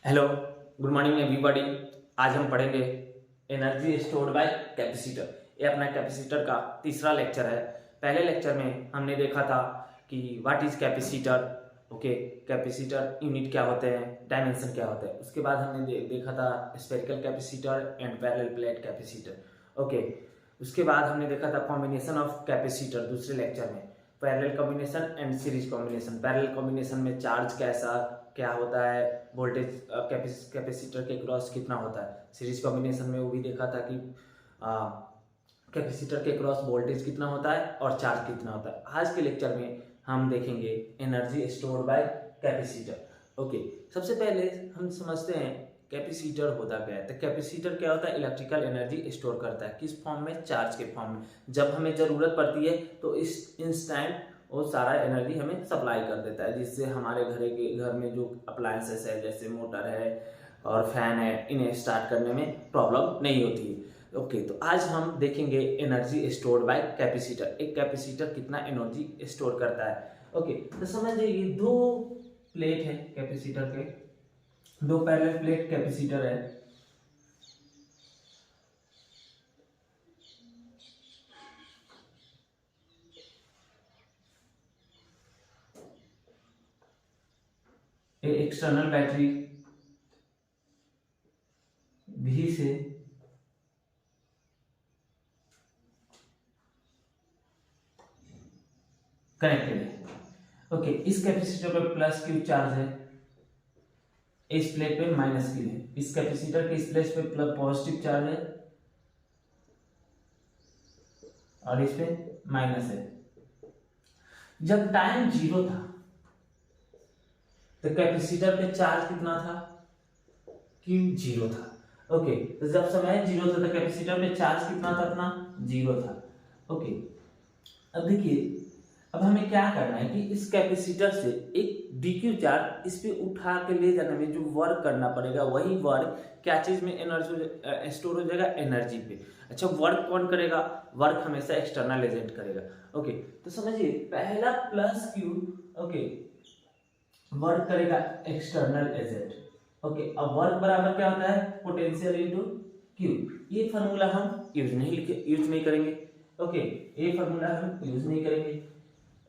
Hello, good morning everybody. आज हम पढ़ेंगे एनर्जी स्टोर्ड बाय कैपेसिटर। ये अपना कैपेसिटर का तीसरा लेक्चर है। पहले लेक्चर में हमने देखा था कि what is capacitor. Okay, capacitor unit क्या होते हैं, डायमेंशन क्या होते हैं। उसके बाद हमने देखा था spherical capacitor and parallel plate capacitor. Okay, उसके बाद हमने देखा था कॉम्बिनेशन ऑफ कैपेसिटर दूसरे लेक्चर में, parallel combination and series combination. Parallel combination में चार्ज कैसा क्या होता है, वोल्टेज कैपेसिटर के क्रॉस कितना होता है। सीरीज कॉम्बिनेशन में वो भी देखा था कि कैपेसिटर के क्रॉस वोल्टेज कितना होता है और चार्ज कितना होता है। आज के लेक्चर में हम देखेंगे energy stored bye capacitor. Okay, सबसे पहले हम समझते हैं कैपेसिटर होता क्या है। तो कैपेसिटर क्या होता है, इलेक्ट्रिकल एनर्जी स्टोर करता है। किस फॉर्म में, चार्ज के फॉर्म में। जब हमें जरूरत पड़ती है तो इस इंस्टेंट वो सारा एनर्जी हमें सप्लाई कर देता है, जिससे हमारे घर में जो अप्लायंसेस है जैसे मोटर है और फैन है, इन्हें स्टार्ट करने में प्रॉब्लम नहीं होती है। ओके, तो आज हम देखेंगे एनर्जी स्टोर्ड बाय कैपेसिटर। एक कैपेसिटर कितना एनर्जी स्टोर करता है। ओके, तो समझिए ये दो प्लेट है कैपेसिटर के, दो पैरेलल प्लेट कैपेसिटर है। एक्सटर्नल बैटरी भी से कनेक्टेड है। ओके, इस कैपेसिटर पे प्लस क्यू चार्ज है, इस प्लेट पे माइनस क्यू है। इस कैपेसिटर के इस प्लेट पे प्लस पॉजिटिव चार्ज है और इस पे माइनस है। जब टाइम जीरो था तो कैपेसिटर पे चार्ज कितना था, क्यू जीरो था। ओके, तो जब समय जीरो था तो कैपेसिटर पे चार्ज कितना था, अपना जीरो था। ओके, अब देखिए, अब हमें क्या करना है कि इस कैपेसिटर से एक dq चार्ज इस पे उठा के ले जाने में जो वर्क करना पड़ेगा, वही वर्क क्या चीज में एनर्जी स्टोर हो जाएगा, एनर्जी पे। अच्छा, वर्क कौन करेगा, वर्क हमेशा एक्सटर्नल एजेंट करेगा। ओके, तो समझिए पहला प्लस क्यू, ओके, वर्क करेगा एक्सटर्नल एजेंट। ओके, अब वर्क बराबर क्या होता है, पोटेंशियल इनटू क्यू। ये फार्मूला हम यूज नहीं करेंगे। ओके, ये फार्मूला हम यूज नहीं करेंगे।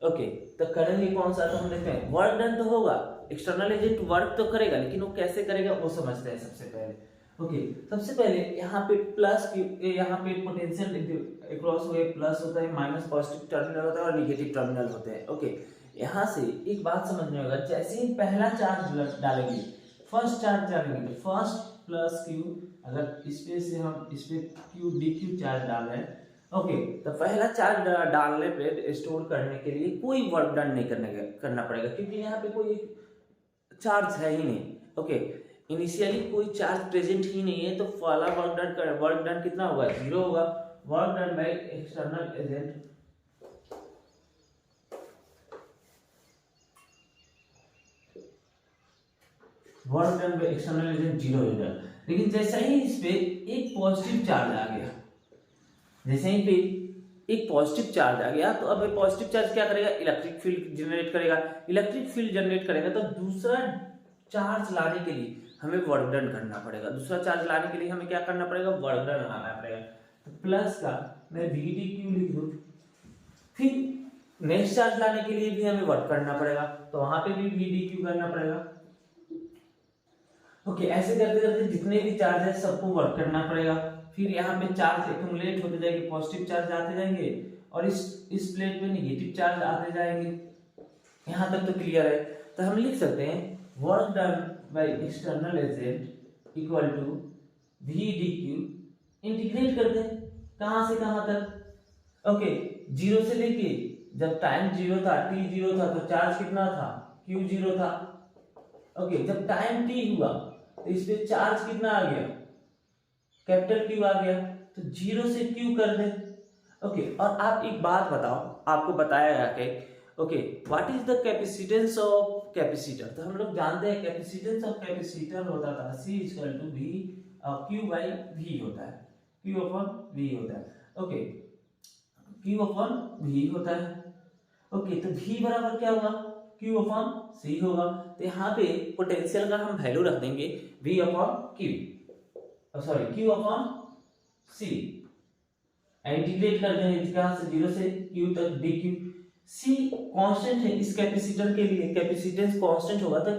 ओके, तो करेंगे कौन सा, तो हम देखते हैं वर्क डन तो होगा, एक्सटर्नल एजेंट वर्क तो करेगा, लेकिन वो कैसे करेगा वो समझते हैं सबसे पहले। ओके, सबसे पहले यहाँ पे प्लस क्यू, यहाँ पे पोटेंशियल अक्रॉस हुए प्लस होता है, माइनस पॉजिटिव टर्मिनल होता है और निगेटिव टर्मिनल होते हैं। ओके, यहाँ से एक बात समझने होगा, जैसे ही पहला चार्ज डालेंगे, फर्स्ट चार्ज डालेंगे तो फर्स्ट प्लस क्यू, अगर इस पे से हम इस पे क्यू डी क्यू चार्ज डाल रहे हैं। ओके, तो पहला चार्ज डालने पे स्टोर करने के लिए कोई वर्क डन नहीं करना पड़ेगा, क्योंकि यहाँ पे कोई चार्ज है ही नहीं। ओके, इनिशियली कोई चार्ज प्रेजेंट ही नहीं है, तो पहला वर्क डन कितना होगा, जीरो होगा। Work done by external agent, work done by external agent zero हो जाएगा। लेकिन जैसे ही इस पे एक पॉजिटिव चार्ज आ गया, जैसे ही पे एक पॉजिटिव चार्ज आ गया, तो अब पॉजिटिव चार्ज क्या करेगा, इलेक्ट्रिक फील्ड जनरेट करेगा। इलेक्ट्रिक फील्ड जनरेट करेगा तो दूसरा चार्ज लाने के लिए हमें वर्क डन करना पड़ेगा। दूसरा चार्ज लाने के लिए हमें क्या करना पड़ेगा, वर्क डन लाना पड़ेगा। तो प्लस का मैं वी डी क्यू लिख दूं, फिर नेक्स्ट चार्ज लाने के लिए भी हमें वर्क करना पड़ेगा, तो वहां पे भी वी डी क्यू करना पड़ेगा। ओके, ऐसे करते करते जितने भी चार्ज है सबको वर्क करना पड़ेगा। फिर यहाँ पे चार्ज एक्यूमुलेट होते जाएंगे, पॉजिटिव चार्ज आते जाएंगे और इस प्लेट पे नेगेटिव चार्ज आते जाएंगे। यहाँ तक तो क्लियर है। तो हम लिख सकते हैं work done by external agent equal to V D Q. Integrate कर दें कहां से कहां तक। ओके, जीरो से लेके जब टाइम जीरो था, टी जीरो था, तो चार्ज कितना था, क्यू जीरो था। ओके, जब टाइम टी हुआ तो इस पे चार्ज कितना आ गया, कैपिटल क्यू आ गया, तो जीरो से क्यू कर दे। ओके, और आप एक बात बताओ, आपको बताया गया कि okay what is the capacitance of capacitor. तो हम लोग जानते हैं कैपेसिटेंस ऑफ कैपेसिटर होता था C equal to V, Q by V होता है, क्यू अपॉन V होता है। ओके, क्यू अपॉन V होता है। ओके, तो V बराबर क्या होगा, क्यू अपॉन सी होगा। तो यहाँ पे पोटेंशियल का हम वैल्यू रख देंगे V upon Q, sorry Q upon C, integrate कर देंगे कहाँ से 0 से Q तक dq। C कांस्टेंट है इस कैपेसिटर के लिए, कैपेसिटेंस कांस्टेंट होगा तो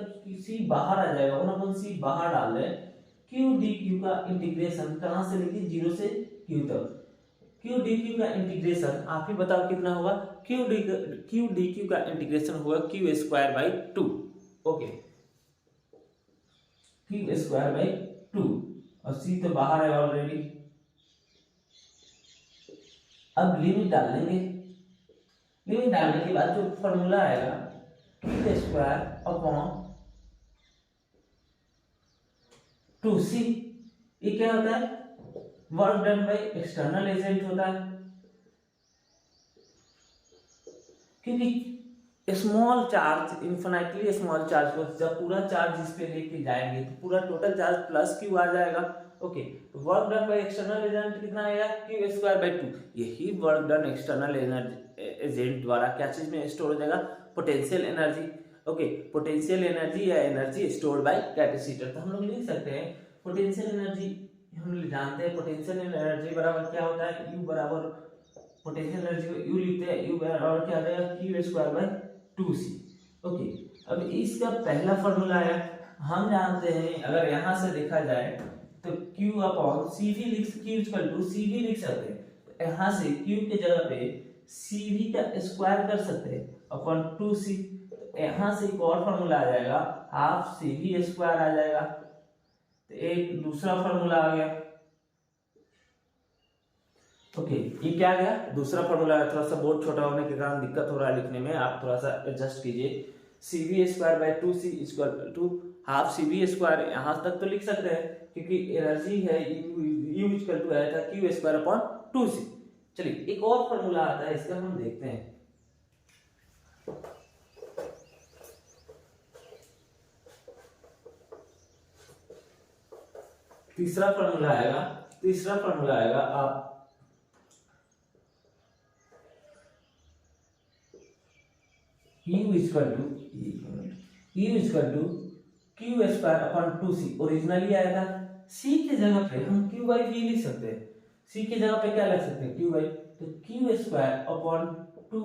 C बाहर आ जाएगा, 1/c बाहर डाल रहे हैं। Q dq का इंटीग्रेशन कहाँ से लेके 0 से Q तक, Q dq का इंटीग्रेशन आप ही बताओ कितना होगा। Q dq का इंटीग्रेशन होगा q square by 2। Okay, q square by 2 और c तो बाहर है ऑलरेडी। अब लिमिट डाल देंगे, लिमिट डालने के बाद जो फॉर्मूला आएगा q स्क्वायर अपॉन 2c, ये क्या होता है, work done by external agent होता है। क्योंकि small charge, infinitely small charge को जब पूरा चार्ज इस पे लेके जाएंगे तो पूरा टोटल चार्ज प्लस क्यू आ जाएगा। ओके, तो work done by external agent कितना आएगा, क्यू स्क्वायर बाई 2। यही वर्क डन एक्सटर्नल एजेंट द्वारा क्या चीज में स्टोर हो जाएगा, potential energy. Okay, potential energy या एनर्जी स्टोर्ड बाय कैपेसिटर। तो हम लोग लिख सकते हैं पोटेंशियल एनर्जी, हम जानते हैं पोटेंशियल एनर्जी बराबर क्या होता है, U बराबर, पोटेंशियल एनर्जी को U लिखते हैं, U बराबर क्या आ जाएगा, Q square by 2c। Okay, अब इसका पहला फॉर्मूला है, हम जानते हैं अगर यहां से देखा जाए तो Q अपॉन CV लिख, Q इक्वल टू CV लिख सकते हैं। तो यहां से Q के जगह पे CV का स्क्वायर कर सकते हैं अपॉन 2c। तो यहां से एक और फॉर्मूला आ जाएगा, हाफ CV स्क्वायर आ जाएगा। तो एक दूसरा फॉर्मूला आ गया। ओके, ये क्या आ गया, दूसरा फॉर्मूला है। थोड़ा सा बोर्ड छोटा होने के कारण दिक्कत हो रहा है लिखने में, आप थोड़ा सा एडजस्ट कीजिए। CV square by 2c equal to half CV square, यहां तक तो लिख सकते हैं क्योंकि एनर्जी है U इक्वल टू आया था Q स्क्वायर अपॉन 2c। चलिए एक और फॉर्मूला आता है, इसका हम देखते हैं। तीसरा फॉर्मूला आएगा, आप U equal to Q square upon 2c। Originally आया था, C के जगह पे हम Q बाई V लिख सकते हैं। C के जगह पे क्या लिख सकते हैं, Q बाई, तो Q square upon 2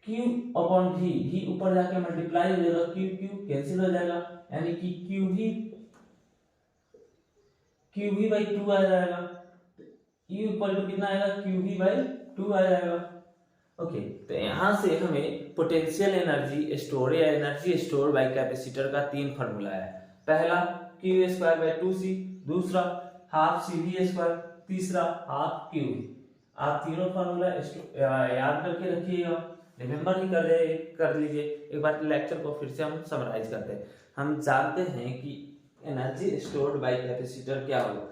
Q upon V ऊपर जाके मल्टीप्लाई हो जाएगा, Q कैंसिल हो जाएगा, यानी कि QV बाई 2 आ जाएगा। U इक्वल टू कितना आएगा, QV बाई 2 आ जाएगा। ओके, तो यहां से हमें पोटेंशियल एनर्जी स्टोर या एनर्जी स्टोर बाय कैपेसिटर का 3 फार्मूला है। पहला Q स्क्वायर बाय 2c, दूसरा हाफ CV स्क्वायर, तीसरा हाफ QV। आप तीनों फार्मूला याद करके रखिएगा, रिमेम्बर ही कर लीजिए। एक बार लेक्चर को फिर से हम समराइज करते हैं। हम जानते हैं कि एनर्जी स्टोर्ड बाय कैपेसिटर क्या होगा।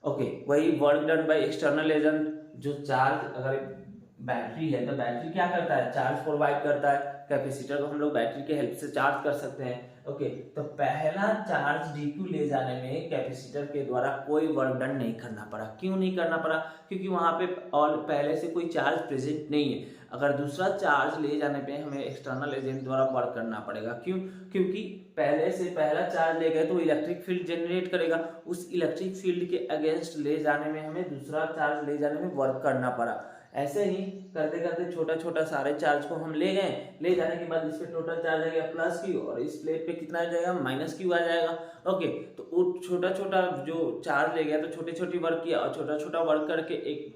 ओके, वही work done by external agent. जो चार्ज, अगर बैटरी है तो बैटरी क्या करता है, चार्ज प्रोवाइड करता है। कैपेसिटर को हम लोग बैटरी के हेल्प से चार्ज कर सकते हैं। ओके, तो पहला चार्ज dq ले जाने में कैपेसिटर के द्वारा कोई वर्क डन नहीं करना पड़ा। क्यों नहीं करना पड़ा, क्योंकि वहां पे और पहले से कोई चार्ज प्रेजेंट नहीं है। अगर दूसरा चार्ज ले जाने पे हमें एक्सटर्नल एजेंट द्वारा वर्क करना पड़ेगा। क्यों, क्योंकि पहले से पहला चार्ज ले गए तो इलेक्ट्रिक फील्ड जनरेट करेगा, उस इलेक्ट्रिक फील्ड के अगेंस्ट ले जाने में हमें दूसरा चार्ज ले जाने में वर्क करना पड़ा। ऐसे ही करते करते छोटा छोटा सारे चार्ज को हम ले गए, ले जाने के बाद इस पे टोटल चार्ज आ गया प्लस क्यू, और इस प्लेट पे कितना आ जाएगा, माइनस क्यू आ जाएगा। ओके, तो वो छोटा छोटा जो चार्ज ले गया तो छोटे छोटे वर्क किया, और छोटा छोटा वर्क करके एक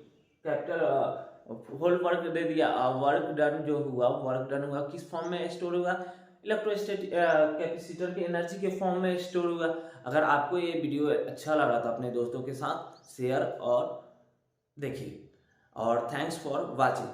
कैपिटल होल वर्क दे दिया। वर्क डन जो हुआ, वर्क डन हुआ किस फॉर्म में स्टोर हुआ, इलेक्ट्रोस्टैटिक कैपेसिटर की एनर्जी के फॉर्म में स्टोर हुआ। अगर आपको ये वीडियो अच्छा लगा तो अपने दोस्तों के साथ शेयर और देखिए, और थैंक्स फॉर वाचिंग।